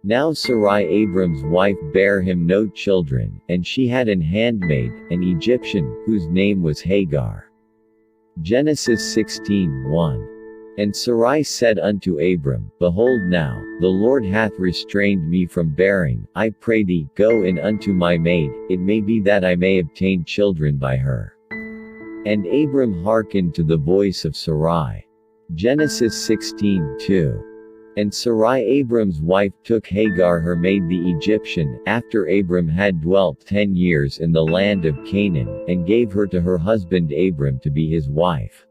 Now Sarai Abram's wife bare him no children, and she had an handmaid, an Egyptian, whose name was Hagar. Genesis 16:1. And Sarai said unto Abram, Behold now, the Lord hath restrained me from bearing, I pray thee, go in unto my maid, it may be that I may obtain children by her. And Abram hearkened to the voice of Sarai. Genesis 16:2. And Sarai Abram's wife took Hagar her maid the Egyptian, after Abram had dwelt 10 years in the land of Canaan, and gave her to her husband Abram to be his wife.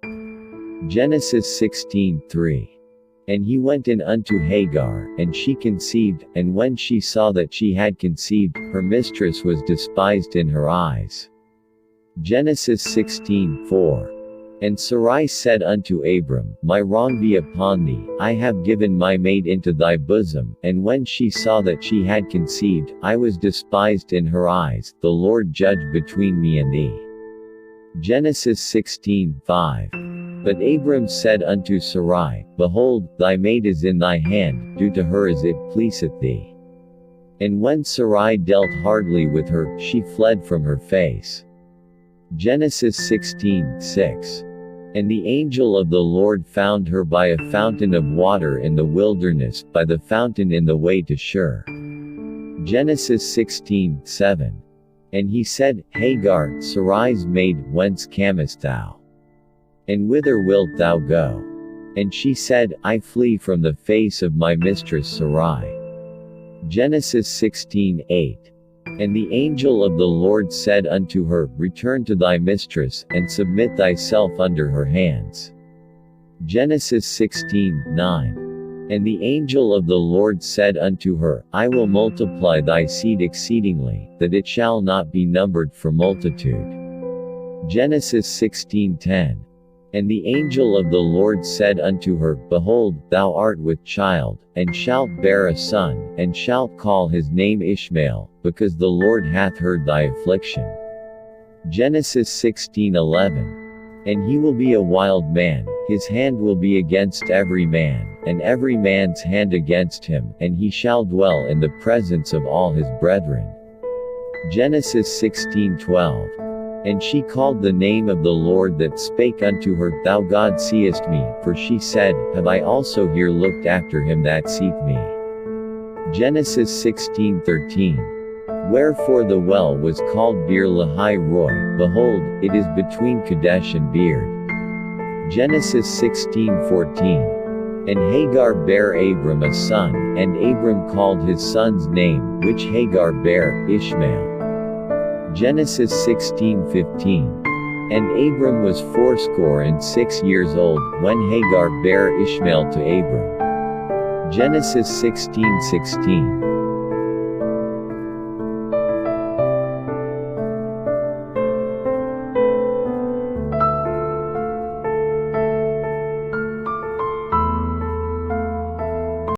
Genesis 16:3. And he went in unto Hagar, and she conceived, and when she saw that she had conceived, her mistress was despised in her eyes. Genesis 16:4. And Sarai said unto Abram, My wrong be upon thee, I have given my maid into thy bosom, and when she saw that she had conceived, I was despised in her eyes, the Lord judge between me and thee. Genesis 16:5. But Abram said unto Sarai, Behold, thy maid is in thy hand, do to her as it pleaseth thee. And when Sarai dealt hardly with her, she fled from her face. Genesis 16:6. And the angel of the Lord found her by a fountain of water in the wilderness, by the fountain in the way to Shur. Genesis 16:7. And he said, Hagar, Sarai's maid, whence camest thou? And whither wilt thou go? And she said, I flee from the face of my mistress Sarai. Genesis 16:8. And the angel of the Lord said unto her, Return to thy mistress, and submit thyself under her hands. Genesis 16:9. And the angel of the Lord said unto her, I will multiply thy seed exceedingly, that it shall not be numbered for multitude. Genesis 16:10. And the angel of the Lord said unto her, Behold, thou art with child, and shalt bear a son, and shalt call his name Ishmael, because the Lord hath heard thy affliction. Genesis 16:11. And he will be a wild man, his hand will be against every man, and every man's hand against him, and he shall dwell in the presence of all his brethren. Genesis 16:12. And she called the name of the Lord that spake unto her, Thou God seest me, for she said, Have I also here looked after him that seeth me? Genesis 16:13. Wherefore the well was called Beer Lahai Roi, behold, it is between Kadesh and Beerd. Genesis 16:14. And Hagar bare Abram a son, and Abram called his son's name, which Hagar bare, Ishmael. Genesis 16:15. And Abram was 86 years old, when Hagar bare Ishmael to Abram. Genesis 16:16.